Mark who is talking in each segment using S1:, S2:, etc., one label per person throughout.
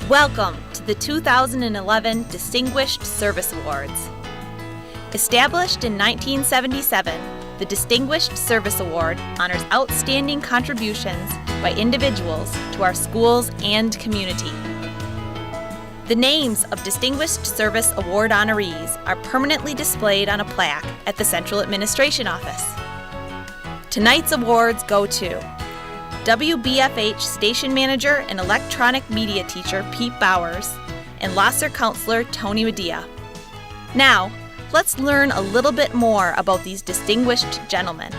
S1: Welcome to the 2011 Distinguished Service Awards. Established in 1977, the Distinguished Service Award honors outstanding contributions by individuals to our schools and community. The names of Distinguished Service Award honorees are permanently displayed on a plaque at the Central Administration Office. Tonight's awards go to WBFH Station Manager and Electronic Media Teacher Pete Bowers and Losser Counselor Tony Medea. Now, let's learn a little bit more about these distinguished gentlemen.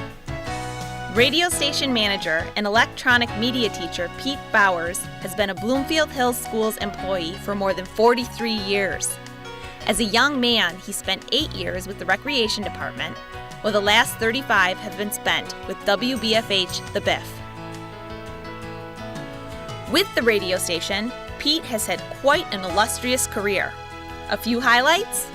S1: Radio Station Manager and Electronic Media Teacher Pete Bowers has been a Bloomfield Hills Schools employee for more than 43 years. As a young man, he spent 8 years with the Recreation Department, while the last 35 have been spent with WBFH the Biff. With the radio station, Pete has had quite an illustrious career. A few highlights?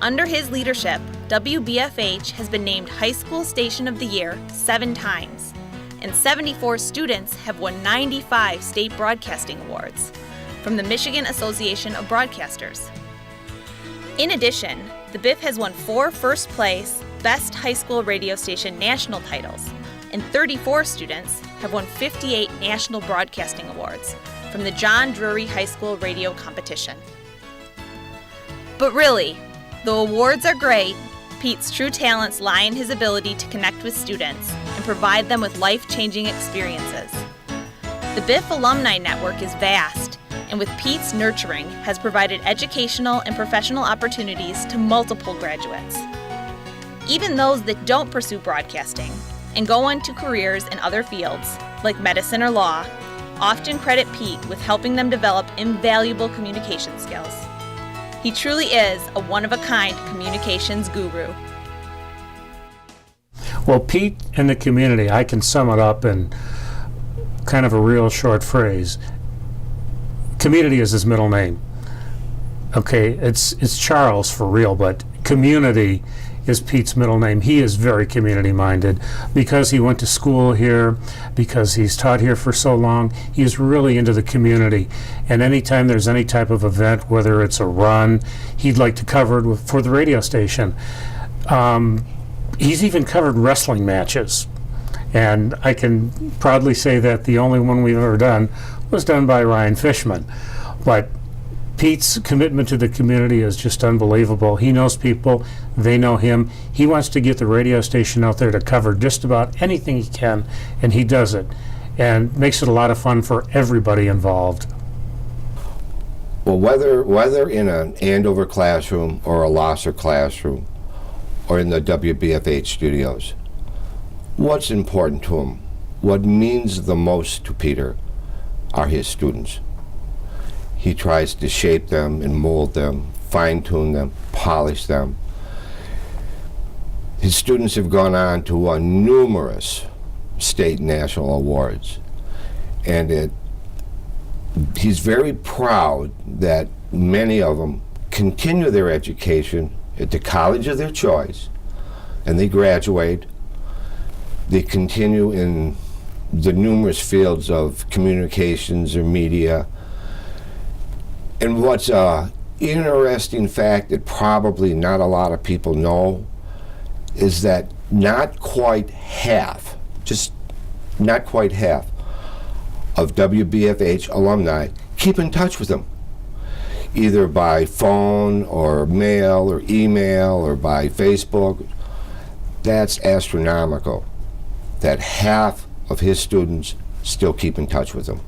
S1: Under his leadership, WBFH has been named High School Station of the Year 7 times, and 74 students have won 95 state broadcasting awards from the Michigan Association of Broadcasters. In addition, the Biff has won 4 first-place Best High School Radio Station national titles, and 34 students have won 58 national broadcasting awards from the John Drury High School radio competition. But really, though awards are great, Pete's true talents lie in his ability to connect with students and provide them with life-changing experiences. The Biff Alumni Network is vast, and with Pete's nurturing has provided educational and professional opportunities to multiple graduates. Even those that don't pursue broadcasting and go on to careers in other fields, like medicine or law, often credit Pete with helping them develop invaluable communication skills. He truly is a one-of-a-kind communications guru.
S2: Well, Pete and the community, I can sum it up in kind of a real short phrase. Community is his middle name. Okay, it's Charles for real, but community is Pete's middle name. He is very community-minded. Because he went to school here, because he's taught here for so long, he's really into the community. And anytime there's any type of event, whether it's a run, he'd like to cover it for the radio station. He's even covered wrestling matches. And I can proudly say that the only one we've ever done was done by Ryan Fishman. But Pete's commitment to the community is just unbelievable. He knows people, they know him. He wants to get the radio station out there to cover just about anything he can, and he does it, and makes it a lot of fun for everybody involved.
S3: Well, whether in an Andover classroom or a Losser classroom or in the WBFH studios, what's important to him, what means the most to Peter, are his students. He tries to shape them and mold them, fine-tune them, polish them. His students have gone on to win numerous state and national awards. And he's very proud that many of them continue their education at the college of their choice, and they graduate. They continue in the numerous fields of communications or media. And what's an interesting fact that probably not a lot of people know is that not quite half, just not quite half, of WBFH alumni keep in touch with them, either by phone or mail or email or by Facebook. That's astronomical, that half of his students still keep in touch with them.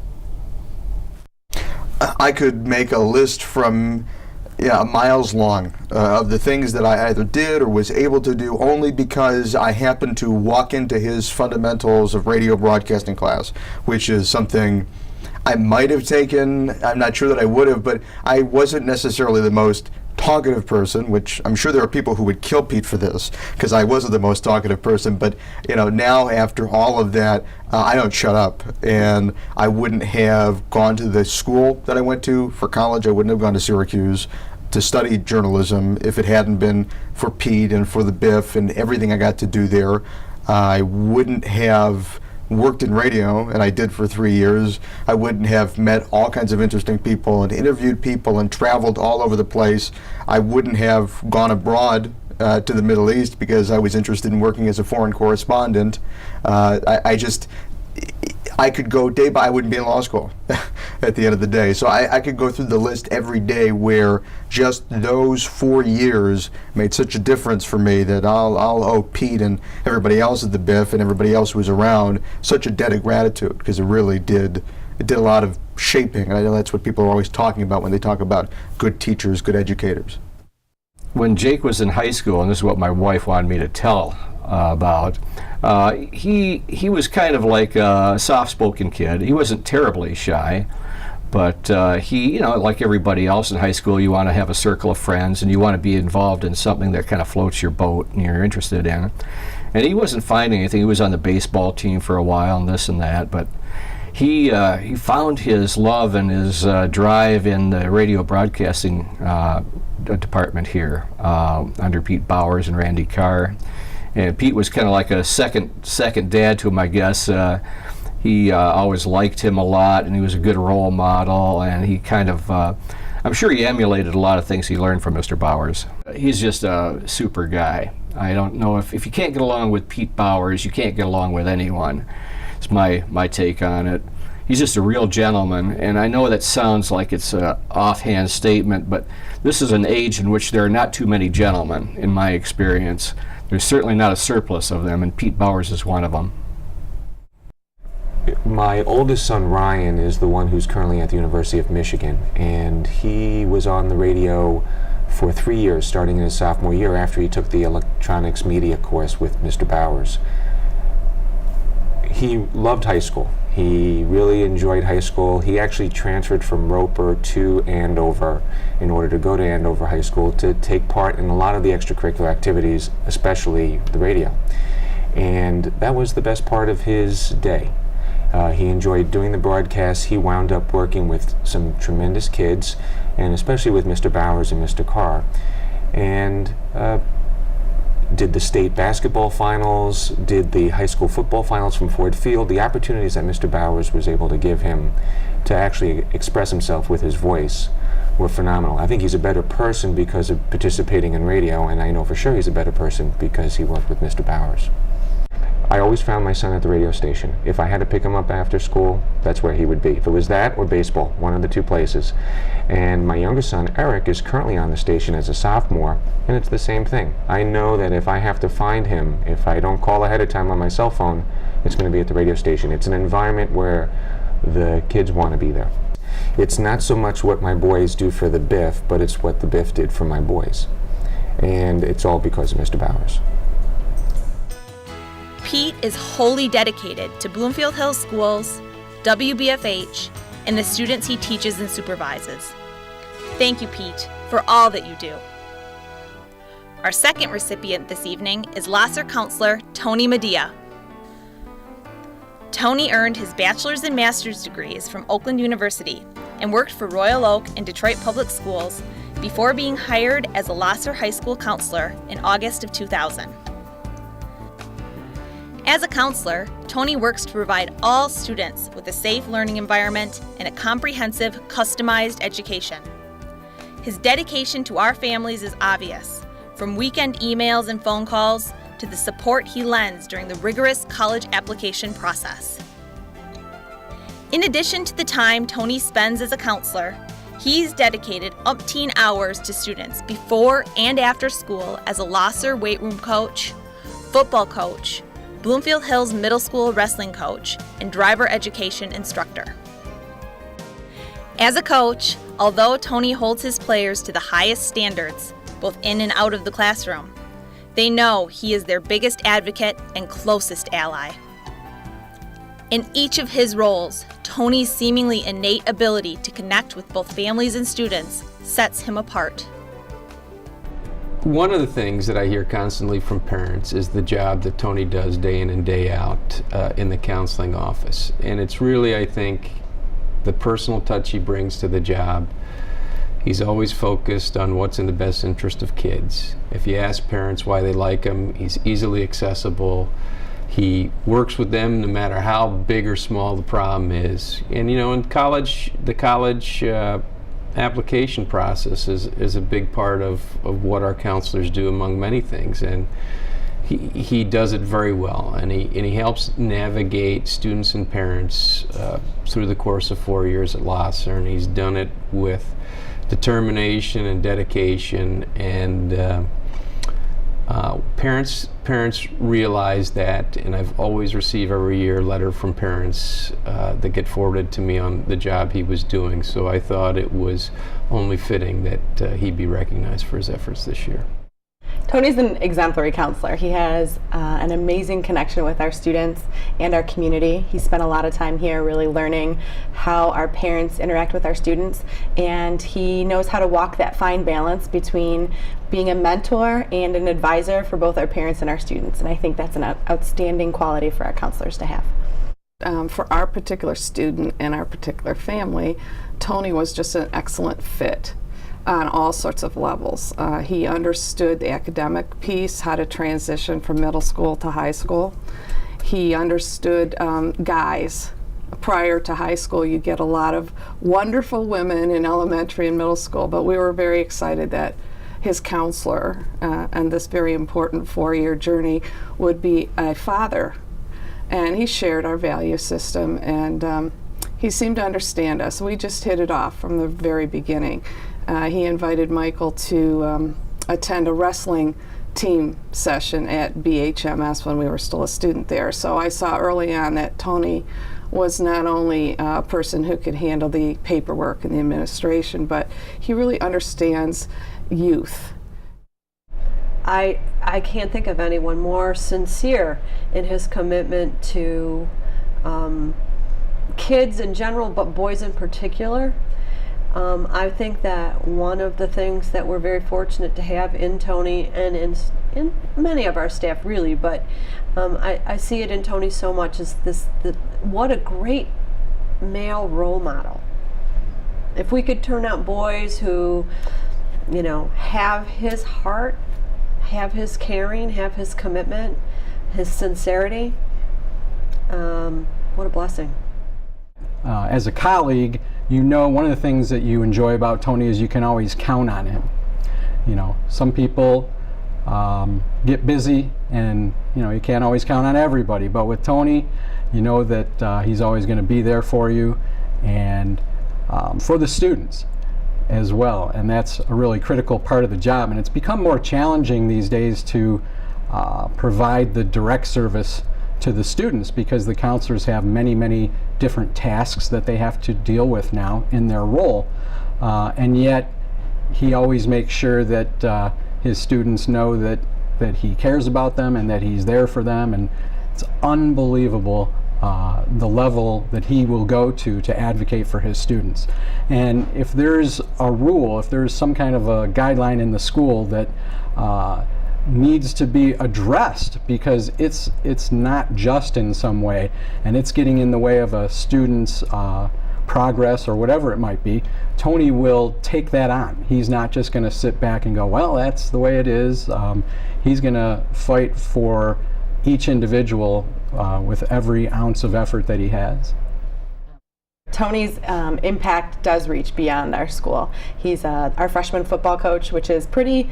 S4: I could make a list from miles long of the things that I either did or was able to do only because I happened to walk into his fundamentals of radio broadcasting class, which is something I might have taken. I'm not sure that I would have, but I wasn't necessarily the most talkative person, which I'm sure there are people who would kill Pete for this, because I wasn't the most talkative person. But now after all of that, I don't shut up, and I wouldn't have gone to the school that I went to for college. I wouldn't have gone to Syracuse to study journalism if it hadn't been for Pete and for the Biff and everything I got to do there. I wouldn't have worked in radio, and I did for 3 years, I wouldn't have met all kinds of interesting people and interviewed people and traveled all over the place. I wouldn't have gone abroad to the Middle East because I was interested in working as a foreign correspondent. I could go day by, I wouldn't be in law school at the end of the day. So I could go through the list every day where just those 4 years made such a difference for me that I'll owe Pete and everybody else at the Biff and everybody else who was around such a debt of gratitude, because it really did. It did a lot of shaping. And I know that's what people are always talking about when they talk about good teachers, good educators.
S5: When Jake was in high school, and this is what my wife wanted me to tell about, he was kind of like a soft-spoken kid. He wasn't terribly shy, but he, like everybody else in high school, you want to have a circle of friends and you want to be involved in something that kind of floats your boat and you're interested in. And he wasn't finding anything. He was on the baseball team for a while and this and that, but he found his love and his drive in the radio broadcasting department here under Pete Bowers and Randy Carr. And Pete was kind of like a second dad to him, I guess. He always liked him a lot, and he was a good role model, and he kind of, I'm sure he emulated a lot of things he learned from Mr. Bowers. He's just a super guy. I don't know if you can't get along with Pete Bowers, you can't get along with anyone. It's my take on it. He's just a real gentleman, and I know that sounds like it's an offhand statement, but this is an age in which there are not too many gentlemen, in my experience. There's certainly not a surplus of them, and Pete Bowers is one of them.
S6: My oldest son, Ryan, is the one who's currently at the University of Michigan, and he was on the radio for 3 years, starting in his sophomore year after he took the electronics media course with Mr. Bowers. He loved high school. He really enjoyed high school. He actually transferred from Roper to Andover in order to go to Andover High School to take part in a lot of the extracurricular activities, especially the radio. And that was the best part of his day. He enjoyed doing the broadcasts. He wound up working with some tremendous kids, and especially with Mr. Bowers and Mr. Carr. And did the state basketball finals, did the high school football finals from Ford Field. The opportunities that Mr. Bowers was able to give him to actually express himself with his voice were phenomenal. I think he's a better person because of participating in radio, and I know for sure he's a better person because he worked with Mr. Bowers. I always found my son at the radio station. If I had to pick him up after school, that's where he would be. If it was that or baseball, one of the two places. And my younger son, Eric, is currently on the station as a sophomore, and it's the same thing. I know that if I have to find him, if I don't call ahead of time on my cell phone, it's going to be at the radio station. It's an environment where the kids want to be there. It's not so much what my boys do for the Biff, but it's what the Biff did for my boys. And it's all because of Mr. Bowers.
S1: Pete is wholly dedicated to Bloomfield Hills Schools, WBFH, and the students he teaches and supervises. Thank you, Pete, for all that you do. Our second recipient this evening is Lasser counselor Tony Medea. Tony earned his bachelor's and master's degrees from Oakland University and worked for Royal Oak and Detroit Public Schools before being hired as a Lasser High School counselor in August of 2000. As a counselor, Tony works to provide all students with a safe learning environment and a comprehensive, customized education. His dedication to our families is obvious, from weekend emails and phone calls to the support he lends during the rigorous college application process. In addition to the time Tony spends as a counselor, he's dedicated umpteen hours to students before and after school as a Lasser weight room coach, football coach, Bloomfield Hills Middle School wrestling coach, and driver education instructor. As a coach, although Tony holds his players to the highest standards, both in and out of the classroom, they know he is their biggest advocate and closest ally. In each of his roles, Tony's seemingly innate ability to connect with both families and students sets him apart.
S7: One of the things that I hear constantly from parents is the job that Tony does day in and day out in the counseling office. And it's really, I think, the personal touch he brings to the job. He's always focused on what's in the best interest of kids. If you ask parents why they like him, he's easily accessible. He works with them no matter how big or small the problem is. And in college, the college application process is a big part of what our counselors do, among many things. And he does it very well, and he helps navigate students and parents through the course of 4 years at Losser, and he's done it with determination and dedication, and parents realize that, and I've always received every year a letter from parents that get forwarded to me on the job he was doing, so I thought it was only fitting that he'd be recognized for his efforts this year.
S8: Tony's an exemplary counselor. He has an amazing connection with our students and our community. He spent a lot of time here really learning how our parents interact with our students, and he knows how to walk that fine balance between being a mentor and an advisor for both our parents and our students, and I think that's an outstanding quality for our counselors to have.
S9: For our particular student and our particular family, Tony was just an excellent fit on all sorts of levels. He understood the academic piece, how to transition from middle school to high school. He understood guys. Prior to high school, you get a lot of wonderful women in elementary and middle school, but we were very excited that his counselor on this very important 4-year journey would be a father. And he shared our value system, and he seemed to understand us. We just hit it off from the very beginning. He invited Michael to attend a wrestling team session at BHMS when we were still a student there. So I saw early on that Tony was not only a person who could handle the paperwork and the administration, but he really understands youth.
S10: I can't think of anyone more sincere in his commitment to kids in general, but boys in particular. I think that one of the things that we're very fortunate to have in Tony and in many of our staff really, but I see it in Tony so much, is what a great male role model. If we could turn out boys who, have his heart, have his caring, have his commitment, his sincerity, what a blessing.
S11: As a colleague, one of the things that you enjoy about Tony is you can always count on him. Some people get busy, and you can't always count on everybody, but with Tony, you know that he's always going to be there for you, and for the students as well, and that's a really critical part of the job. And it's become more challenging these days to provide the direct service to the students, because the counselors have many different tasks that they have to deal with now in their role, and yet he always makes sure that his students know that he cares about them and that he's there for them, and it's unbelievable the level that he will go to advocate for his students. And if there's a rule, if there's some kind of a guideline in the school that needs to be addressed because it's not just in some way and it's getting in the way of a student's progress or whatever it might be, Tony will take that on. He's not just going to sit back and go, well, that's the way it is. He's going to fight for each individual with every ounce of effort that he has.
S8: Tony's impact does reach beyond our school. He's our freshman football coach, which is pretty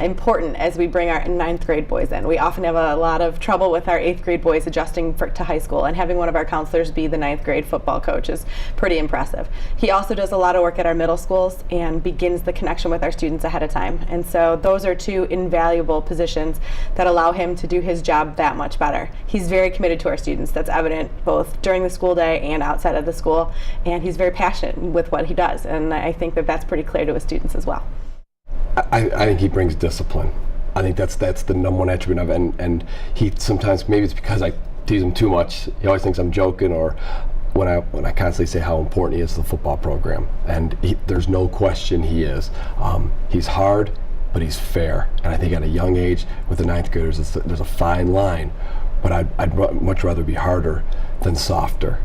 S8: important as we bring our 9th grade boys in. We often have a lot of trouble with our 8th grade boys adjusting to high school, and having one of our counselors be the 9th grade football coach is pretty impressive. He also does a lot of work at our middle schools and begins the connection with our students ahead of time. And so those are two invaluable positions that allow him to do his job that much better. He's very committed to our students. That's evident both during the school day and outside of the school, and he's very passionate with what he does, and I think that that's pretty clear to his students as well.
S12: I think he brings discipline. I think that's the number one attribute of it, and he sometimes, maybe it's because I tease him too much, he always thinks I'm joking, or when I constantly say how important he is to the football program, and there's no question he is. He's hard, but he's fair, and I think at a young age with the 9th graders there's a fine line, but I'd much rather be harder than softer.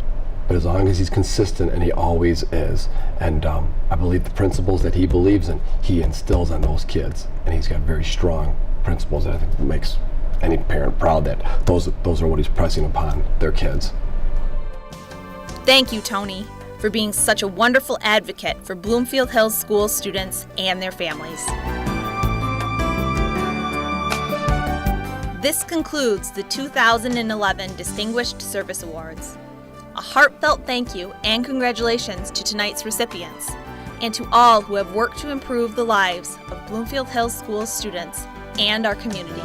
S12: But as long as he's consistent, and he always is, and I believe the principles that he believes in, he instills on those kids, and he's got very strong principles that I think makes any parent proud that those are what he's pressing upon their kids.
S1: Thank you, Tony, for being such a wonderful advocate for Bloomfield Hills Schools students and their families. This concludes the 2011 Distinguished Service Awards. A heartfelt thank you and congratulations to tonight's recipients, and to all who have worked to improve the lives of Bloomfield Hills Schools students and our community.